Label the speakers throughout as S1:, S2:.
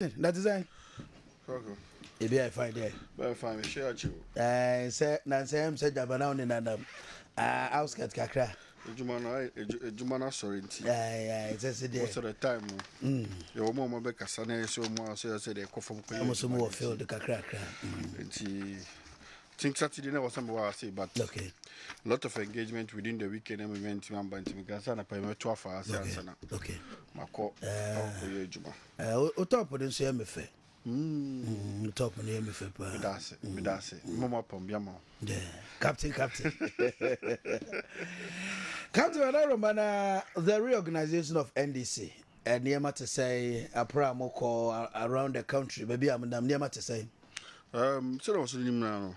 S1: That is it.
S2: Okay.
S1: Maybe I find it.
S2: Very fine. Share you.
S1: Say, Nancy, I'm said Jabana on another. Outskirts Kakra.
S2: Jumana sorry.
S1: It's a day.
S2: Most of the time, your mama be kasane so more so say they come from
S1: I'm also more filled the Kakra.
S2: Think Saturday was something I say, but
S1: Okay.
S2: a lot of engagement within the weekend and we went to Gasana pay 12 hours.
S1: Okay.
S2: Mako. Juma.
S1: Top of the same affair. Top of the name of
S2: Medase. Mama Pombiamo.
S1: Captain. Captain Romana, the reorganization of NDC. And near to say a pramoko around the country. Maybe I'm near to say.
S2: So was now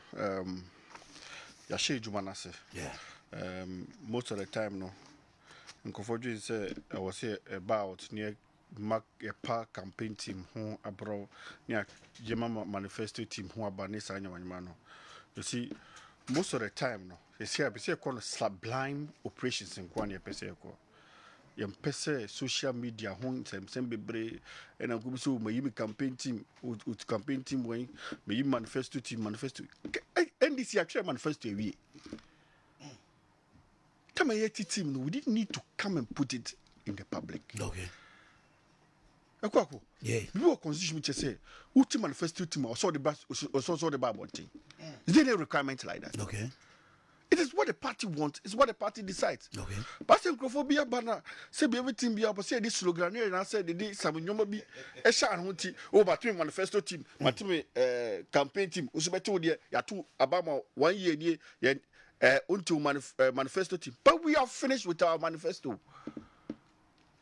S2: Yashe Jumanase.
S1: Yeah.
S2: Most of the time no. Nkofoju say I was here about near Mark a park campaign team who abroad near Jema manifesto team who are Banisa and you see, most of the time no, you see, I say called sublime operations in Kwan Peseko. Yam pese social media hon sem bebre and I'm so my campaign team with campaign team when me manifesto NDC actually manifesto we come a team we didn't need to come and put it in the public.
S1: Okay.
S2: Akuoko.
S1: Yeah.
S2: We were constitution which say who manifesto team or saw the bus or saw the Bible thing. Is there any requirement like that?
S1: Okay.
S2: It is what the party wants. It's what the party decides.
S1: Okay.
S2: But xenophobia banner say everything be about say this slogan here and I said the some nyoma bi e sha ho ti o batwe manifesto team matime campaign team usubeto de ya to abama 1 year ni until manifesto team. But we are finished with our manifesto.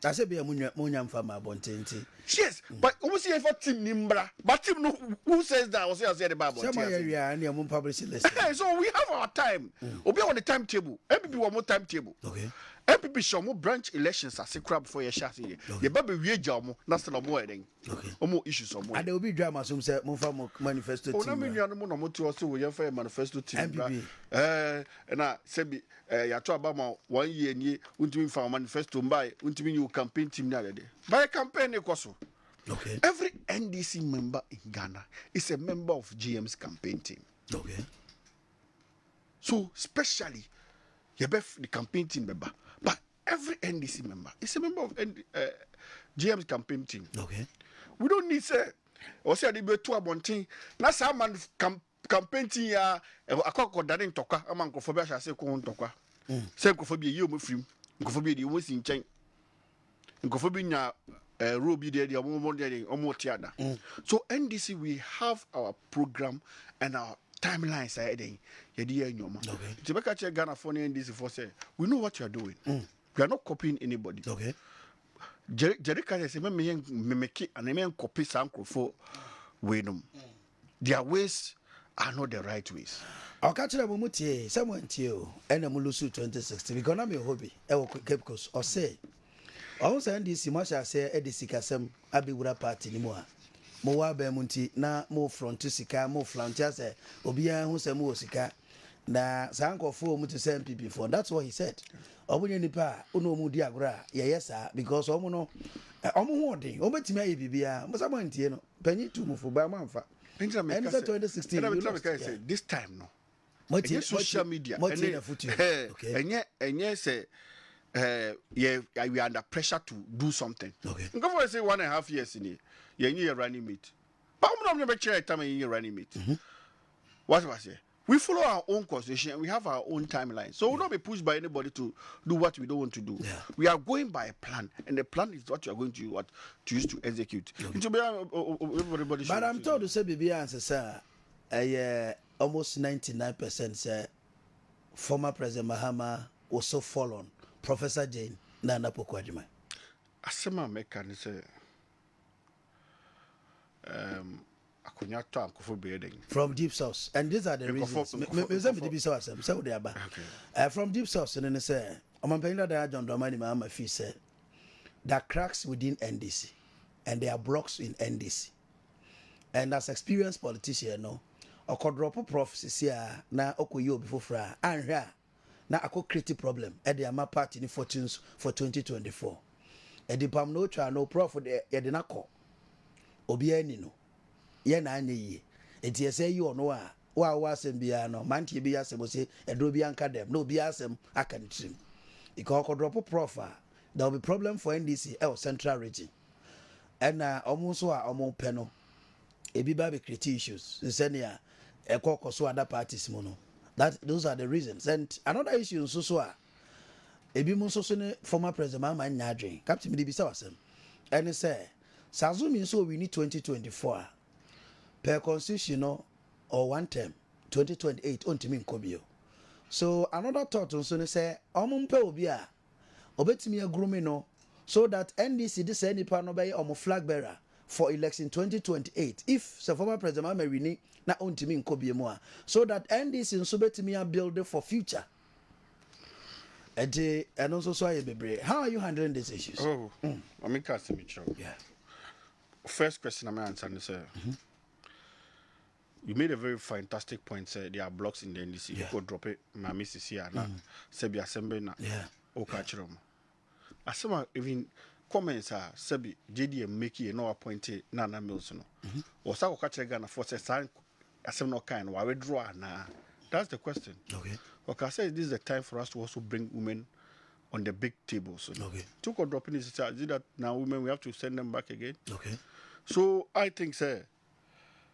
S1: I said, be a munyam farmer bontinti.
S2: Yes, but almost here for team Nimbra. But team no, who says that? I say the Bible.
S1: Some area and your moon publish list.
S2: So we have our time. We'll be on the timetable. MPP one more timetable.
S1: Okay.
S2: MPP show more branch elections as a crab for your shot here. The baby we jam, that's the more thing.
S1: Okay.
S2: More issues or more.
S1: And there will be drama. Some say more manifesto.
S2: Oh, I mean, you are no more to also we have a manifesto team.
S1: MPP.
S2: And I said, you talk about 1 year and ye, until for manifesto by until you campaign team the other day. By a campaign,
S1: okay.
S2: Every NDC member in Ghana is a member of GM's campaign team.
S1: Okay.
S2: So, especially, you have the campaign team member, but every NDC member is a member of GM's campaign team.
S1: Okay.
S2: We don't need say, or say the betu abontin. Na sa man campaign team ya Akuoko Kwarteng toka, aman nkofobia sha se ko toka. Say nkofobia yi o mafrim, nkofobia di o si nchen. Nkofobia nya Robi there, so NDC we have our program and our timelines ahead. Okay. Ghana for NDC for say we know what you are doing. We are not copying anybody.
S1: Okay.
S2: Jerika say me make and me copy sanko for wenum. Their ways are not the right ways.
S1: I'll catch them mutie someone tio and Mulusu 2016 because I'm a hobby. Cape Coast or say. I was saying this much as say Edisi Kasem Abiwura party ni mo a mo wa ba mu nti na mo front sika mo flantia say obia hu say mo sika na sankofo mu to say MPP for that's what he said obunye nipa ono mu di agora yesa because omo no omo ho odin obetimi aye bibia mo sama ntie no panyi tu mu fo ba manfa and 2016
S2: this time no social media enye say yeah, we are under pressure to do something.
S1: Okay.
S2: Go for say 1.5 years in here. You're running mate. But I'm not never time you're running mate. What was it? We follow our own constitution. We have our own timeline. So we'll not be pushed by anybody to do what we don't want to do.
S1: Yeah.
S2: We are going by a plan, and the plan is what you are going to use to execute.
S1: Okay. But I'm told to say, Bibi answer, sir, almost 99% say former President Mahama also fallen. Professor Jane Nana Pokwadjuma.
S2: Asema meka ni se akonya to ankofo beeding
S1: from deep source, and these are the reasons me deep source so they are from deep source and say omanpenda da John Dramani Mahama fi said there cracks within NDC and there are blocks in NDC, and as experienced politician no okodropo prophecy here na okoyi obi fofra anhwa na ako create problem at the ama party ni fortunes for 2024 e di pam no twa no prof de ye de na ko obi ani no ye na anya yi enti ye say you no a wa asem bia no mantie bi asem say edro bi anka dem no bi asem aka ntrim because drop profile there will be problem for NDC central region and almost so almost penal ebi ba be create issues senia ekoko so other parties mo no that those are the reasons. And another issue so ebi mo so ne former president Mama Nyadwen captain bi bisa wasem and say Sazumi so we need 2024 per constitution no or one term 2028 ontimi nkobio. So another thought so ne say omumpe obi a obetimi agrumi no so that NDC this any part no be omo flag bearer for election 2028 if the former president Mama wini na ontimi nkobio mo a so that NDC nso betimi build for future. And also so how are you handling these issues?
S2: I mean cast me show.
S1: Yeah.
S2: First question I'm answering is you made a very fantastic point. Say there are blocks in the NDC. You could drop it. My missus here na. Sebi assembly na.
S1: Yeah.
S2: Okachirom. Asema even comments are Sebi JD Maakye no appointed Nana Mills no. Or sa okachire Ghana for say sign asem no kind wa withdraw na. That's the question.
S1: Okay.
S2: Okay, I say this is the time for us to also bring women on the big table. So
S1: okay.
S2: Took or dropping is that now women we have to send them back again.
S1: Okay.
S2: So I think sir,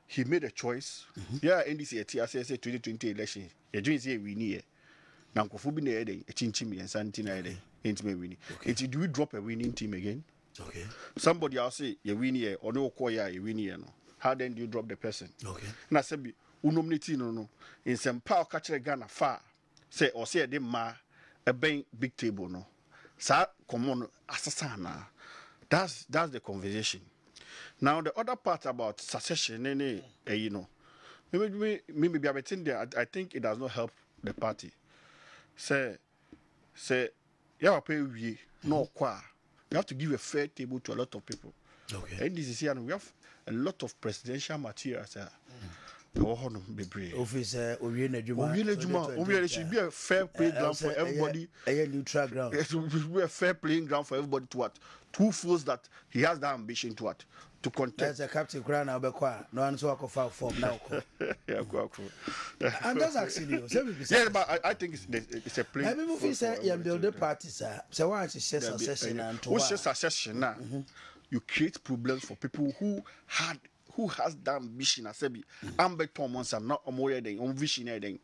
S2: he made a choice. Yeah, NDC TSS 2020 election. You're doing say we need now Kofubi na a chinchimi and Santina intimate winning. Okay. Do we drop a winning team again?
S1: Okay.
S2: Somebody else say you win here or no koya you win here no. How then do you drop the person?
S1: Okay.
S2: Na sabi unomnity no in some power catch Ghana far. Say or say de ma a big table no. Sa common asasana. That's the conversation. Now the other part about succession, you know, maybe I'm there. I think it does not help the party. Say, yeah, pay we no qua. You have to give a fair table to a lot of people.
S1: Okay.
S2: And this is here, and we have a lot of presidential materials.
S1: Office
S2: it should be a fair playground for everybody.
S1: A neutral ground.
S2: It should be a fair playing ground for everybody to what? Who feels that he has that ambition to what? To contest.
S1: There's a captain crown now, no one so I file form now.
S2: Yeah,
S1: I'm just asking you.
S2: Yeah, but I think it's a play.
S1: I mean, say you build the party, sir. So why is it succession and to
S2: what's succession now? You create problems for people who has that ambition. I said, I'm Thomas and not more than on vision.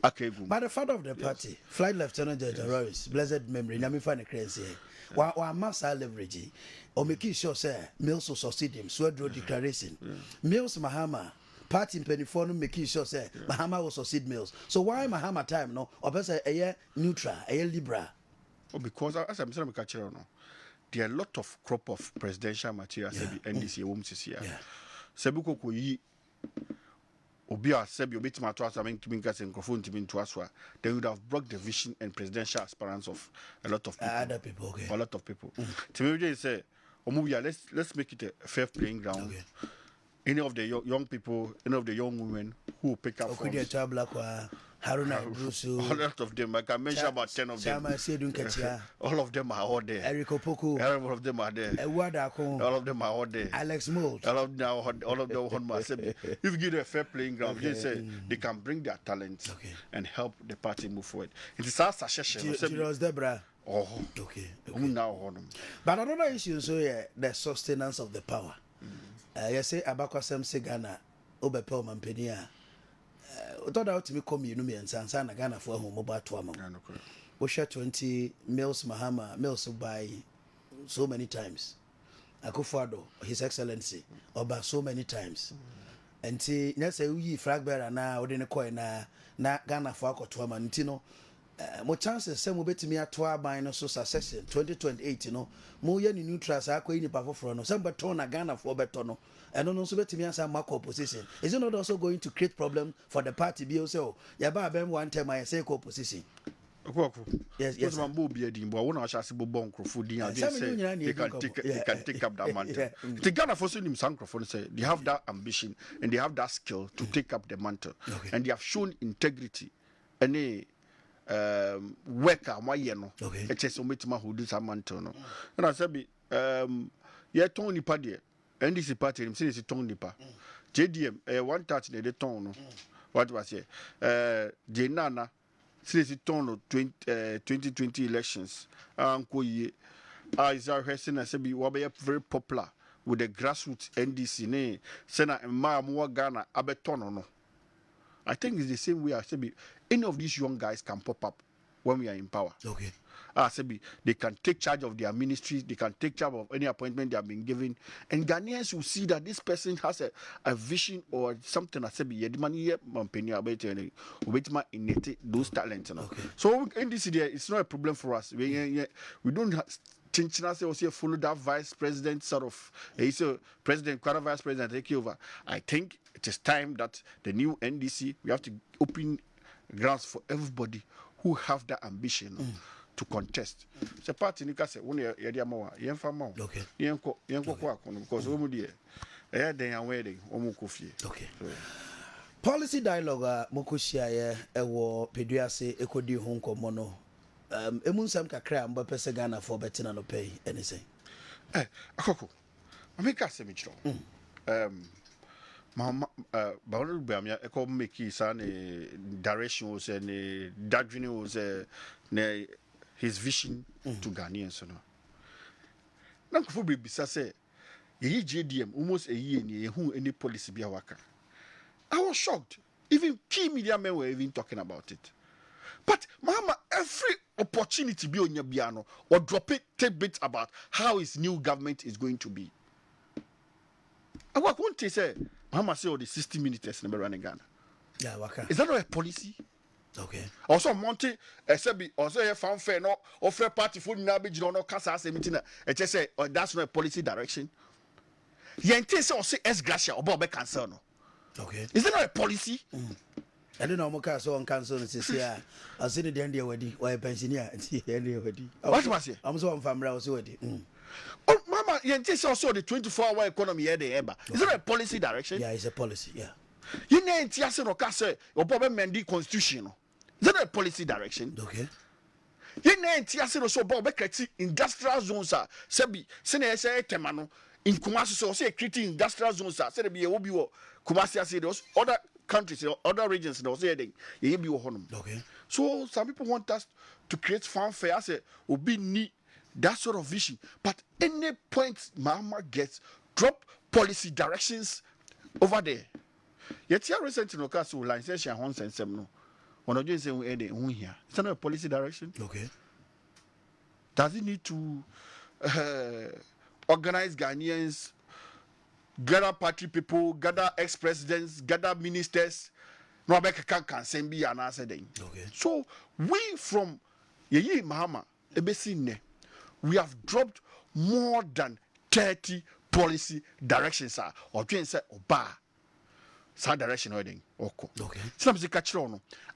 S1: But the father of the party, Flight Lieutenant General Royce, blessed memory, let me find a crazy. While Master leverage, or make sure, sir, Mills will succeed him, Swedro declaration. Mills Mahama, party in Pennyphone, making sure, sir, Mahama will succeed Mills. So why Mahama time, no, or better a year neutral, a year Libra?
S2: Oh, because as I'm saying, there are a lot of crop of presidential materials NDC women here. Sebuko ko yi obi a sebi obi tima to asa mentimi nka se microphone timi to aswa, they would have blocked the vision and presidential aspirants of a lot of people.
S1: Other people, okay.
S2: A lot of people. Timi say let's make it a fair playing ground.
S1: Okay.
S2: Any of the young people, any of the young women who pick up from
S1: Haruna Brusu,
S2: a lot of them. I can mention about 10 of them. All of them are all there.
S1: Eric Opoku,
S2: all of them are there. All of them are all there.
S1: Alex Mold,
S2: all of them on myself. If you give them a fair playing ground, they say they can bring their talents and help the party move forward. It is our suggestion. Oh,
S1: okay.
S2: But
S1: another issue is the sustenance of the power. You say Abakwasem Segana, Obepel Mampenia. Thought out to me come you know me and Sansana Ghana for home about 2 months. We share 20 Mills Mahama, Mills by so many times. Akufo-Addo, His Excellency, Oba so many times. And see, let's say we flag bearer now, or didn't coin na Ghana for Akotwama, Ntino. More chances, some will bet me at 12 by no succession 2028, you know. More yen neutral, I quit in Pafofrono, some but turn a Ghana for Betono. And don't also bet me as a mark opposition. Is it not also going to create problem for the party? Be also, Yaba Ben one time I say opposition. Yes, yes.
S2: Man will be a dim, but I want to ask about Bonkro they can take up that mantle. The Ghana for him, Sancrophone say they have that ambition and they have that skill to take up the mantle, and they have shown integrity. And worker my no it is so much who do some mantle no and I said yeah Tony Paddy NDC party him say is ton nipa. JDM 130 na de ton no. What was here? Jenana since it ton no 2020 elections. Anko ye Isaiah Heston and Sebi Wabaya very popular with the grassroots NDC ne Sena and Mwa Ghana Abeton no. I think it's the same way I Sebi. Any of these young guys can pop up when we are in power.
S1: Okay.
S2: Sebi, they can take charge of their ministry, they can take charge of any appointment they have been given, and Ghanaians will see that this person has a vision or something. Sebi, Yedimani Mampenia about innate those talents.
S1: Okay.
S2: So in this idea, it's not a problem for us. We don't also follow that vice president sort of. He's a president, quarter vice president take over. I think it is time that the new NDC we have to open grounds for everybody who have that ambition. To contest. The party nika say when you dey amawa yen fa ma.
S1: Okay.
S2: Yen ko kwa kono because we mu dey. Den an wedding omu ko fie.
S1: Okay. Policy dialogue mokoshia ye ewo peduase ekodi ho nkomo no. Emu nsam kakra mba pese Ghana for betina no pay anything.
S2: Akoko. Ameka se mi chiro. Mama bawo be amia e ko make sa ne direction was ne dadwini was ne his vision to Ghanaians no. Na kofo be bisa say ye JDM almost a year ni who any policy be waka. I was shocked. Even key media men were even talking about it. But mama, every opportunity be on your piano or drop it, take bits about how his new government is going to be. I want to say, mama say all the 60 minutes never running Ghana.
S1: Yeah, waka.
S2: Is that not a policy?
S1: Okay.
S2: Also, Monty, also a fanfare, no, offer party food, no, no, Casa, meeting, and just say, oh, that's not a policy direction. Yente say, or say, S. Gracia, or Bob Cancer, no.
S1: Okay.
S2: Is that not a policy?
S1: I don't know, Moka, so on council, and says, yeah, I'll see the end of the or a pensioner, and see the end of the
S2: What was it?
S1: I'm so on family, I was already.
S2: Oh, mama, Yente say also the 24-hour economy here, the ever. Is that a policy direction?
S1: Yeah, it's a policy, yeah.
S2: You know, Tiasen or Casa, or Bob Mendy constitution. Is that a policy direction?
S1: Okay.
S2: You know, Tiasen or so Bob Beckett industrial zones are Sebi, Sene say Temano, in Kumasi, so say creating industrial zones are said to be a Obi Kumasi, say those other countries, other regions, those saying, you be honum.
S1: Okay.
S2: So some people want us to create fanfare, say, Obi need that sort of vision. But any point Mama gets, drop policy directions over there. Yet here recently no case will line say she wants and some no. When I just say we here. It's not a policy direction.
S1: Okay.
S2: Does it need to organize Ghanaians, gather party people, gather ex-presidents, gather ministers? No abeka can send be an answer then.
S1: Okay.
S2: So we from Yeyi Mahama Ebesine, we have dropped more than 30 policy directions or doing say oba. Sa direction wedding oko.
S1: Okay.
S2: So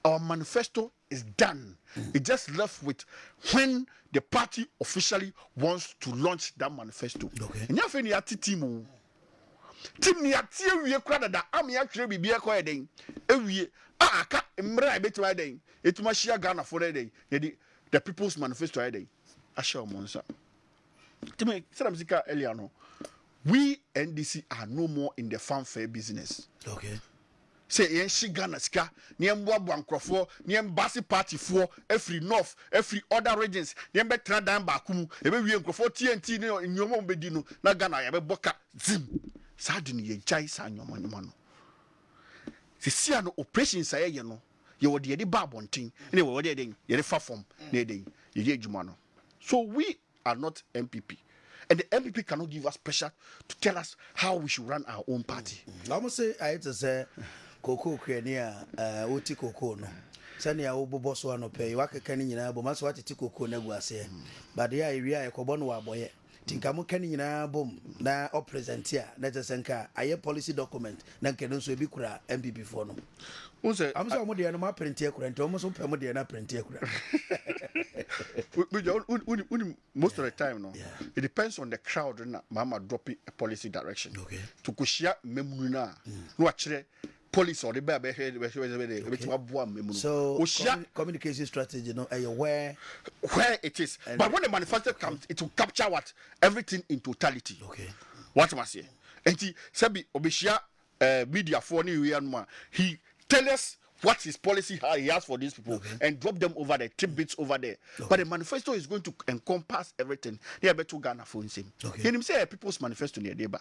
S2: our manifesto is done. It just left with when the party officially wants to launch that manifesto.
S1: Okay.
S2: And you have any team ni atie wie kwada da am ya twere bibia ko eden ewie aka mra betima eden etuma shia Ghana for eden the people's manifesto eden asha monsa timi salam zika eliano. We NDC are no more in the fanfare business.
S1: Okay.
S2: Say yen shi Ghana ska, ni mboa nkrofo, ni embassy party for every north, every other regions, ni be tra dan ba kumu, e be wie nkrofo TNT ni nyomo mbedi no na Ghana ya be boka zim. Sa de ni ye jai sa nyomo no. Se sia no operation sa ye no, ye wo de ye ba bonten, ni wo de den, ye fa form, na den, ye adwuma no. So we are not MPP. And the MPP cannot give us pressure to tell us how we should run our own party.
S1: I must say, I had to say, Coco Crania, Uti Coco, no. Sanya Obo Bosso no pay, Waka Canina, but must watch Tico Neguase. But the area, Cobonwa boy, Tinkamu Canina, boom, na or present here, let us anchor, I have policy document, then can also be cura MPP for no. I'm so much the animal printer, and almost open the animal printer.
S2: Most of the time, no, it depends on the crowd. Mama dropping a policy direction.
S1: Okay.
S2: To kushia memuna, no actually police or the baby
S1: so communication strategy, no, are you where
S2: it is? But when the manifesto comes, it will capture what everything in totality.
S1: Okay.
S2: What must say? enti sabi obeshia media for ni we anuma he tell us what his policy he has for these people and drop them over there, tidbits over there. But the manifesto is going to encompass everything. They are better Ghana for him. He say a people's manifesto near deba.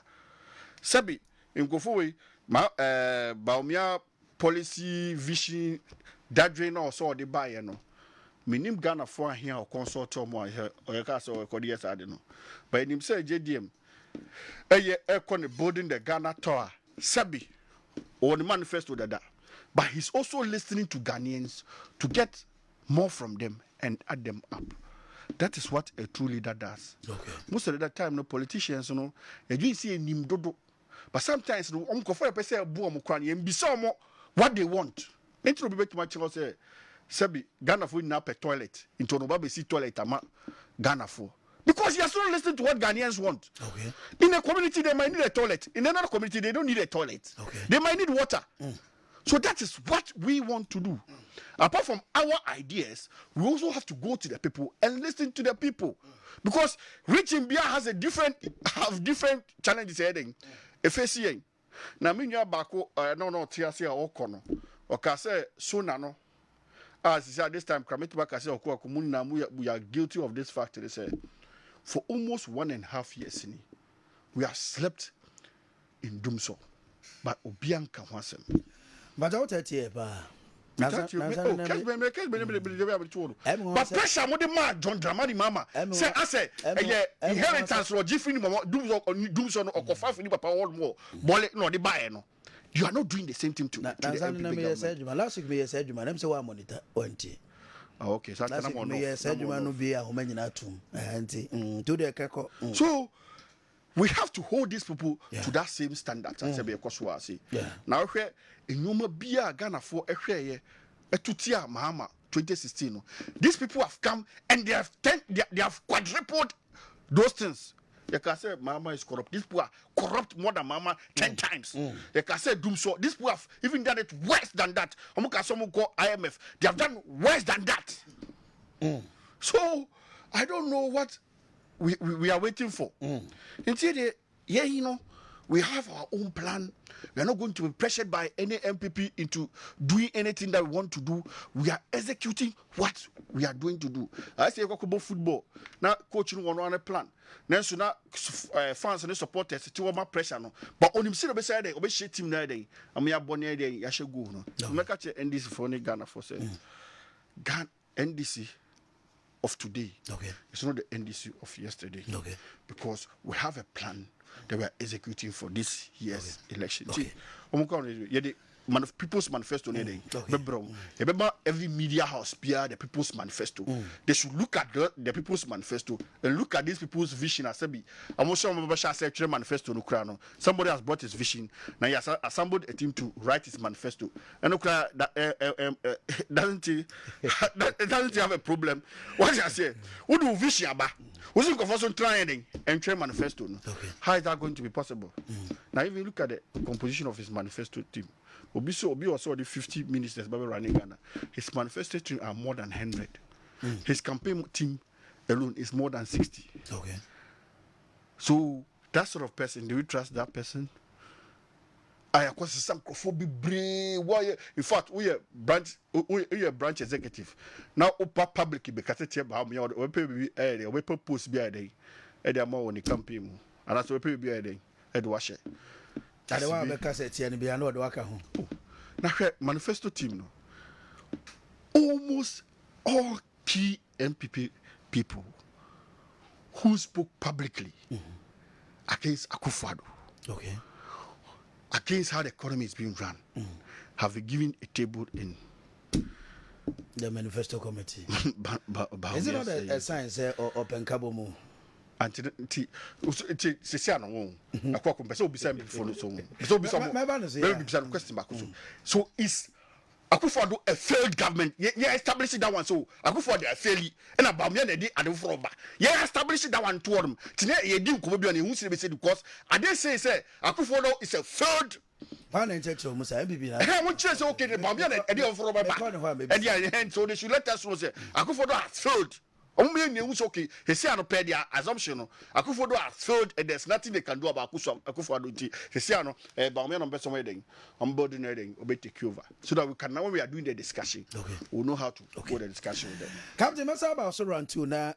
S2: Sabi in Kofowe, Baumia policy vision that drain or so the buyer no. Minim Ghana for here or consult or more or cast or cordias I don't know. But him say JDM building the Ghana Tower. Sabi or the manifesto that. But he's also listening to Ghanaians to get more from them and add them up. That is what a true leader does. Most of the time, no politicians, you know, you see a nimdodo. But sometimes, what they want. Into the much say, Sabi, Ghana for now per toilet. Into no baby see toilet, Ghana for. Because you are still listening to what Ghanaians want. In a community, they might need a toilet. In another community, they don't need a toilet. They might need water. So that is what we want to do. Apart from our ideas, we also have to go to the people and listen to the people. Because reaching Bia has different challenges heading. FCA. Na minya bako no tiase okono. Okase sunano. As this time Kramit back say Akuoko we are guilty of this fact. They say for almost 1.5 years we have slept in Dumso. But Obianka wasem.
S1: But I will tell you, but pressure mo de ma John Dramani mama say I say inheritance or different do so no okofa fini papa all more bole no de buy no you are not doing the same thing to last week me said you man say one monitor 20 okay so that na me said you man no be a homa nyina tum anti to the keko so we have to hold these people to that same standard as be ekoso ase now hwe enyoma bia Ghana for ehwe etutia mahama 2016 no these people have come and they have quadrupled those things. They can say Mama is corrupt. These people are corrupt more than Mama 10 times. They can say doom so. These people have even done it worse than that. Someone call IMF. They have done worse than that. So I don't know what we are waiting for. Instead, we have our own plan. We are not going to be pressured by any MPP into doing anything that we want to do. We are executing what we are going to do. I say about football. Now coaching on a plan. Now so now fans and supporters to my pressure no. But on him say beside the obey team na dey. Am ya born here dey ya she go no. Make catch NDC for Ghana for say. Ghana NDC of today. It's not the NDC of yesterday. Because we have a plan that we are executing for this year's election. People's manifesto. Every media house bear the People's Manifesto. They should look at the People's Manifesto and look at these people's vision. As I'm also a manifesto. Somebody has brought his vision. Now he has assembled a team to write his manifesto. And doesn't he have a problem? What I say? What do vision about? Who's going to try and try manifesto? How is that going to be possible? Now, if you look at the composition of his manifesto team, Obi also the 50 ministers running Ghana. His manifesto team are more than 100. His campaign team alone is more than 60. So that sort of person, do we trust that person? I of course some brave. Why? In fact, we are branch executive. Now, public because it's about me. We pay post be a day. They more on the campaign, and that's what we be a day. Wash it. I don't want to make us be another worker home. Now, manifesto team, no. Almost all key MPP people who spoke publicly against Akufo-Addo, against how the economy is being run, have been given a table in the manifesto committee. Is it not a science or open cabomu?
S2: So is Akufo-Addo a failed government? Yeah, establishing that one. So Akufo-Addo a failure, and about me and the Adofroba. Yeah, establishing that one to them. Today, you do come be on who say because I didn't say Akufo-Addo is a failed. Okay, the Bambian and the Adofroba. And so they should let us know say Akufo-Addo has failed. Okay, he say no pay their assumption no. Akufodo has failed and there's nothing they can do about Akufodo. He say no Bawumia no person wedding, board wedding, obey take over. So that we can now when we are doing the discussion, we know how to go the discussion with them.
S1: Captain Masaba also run to na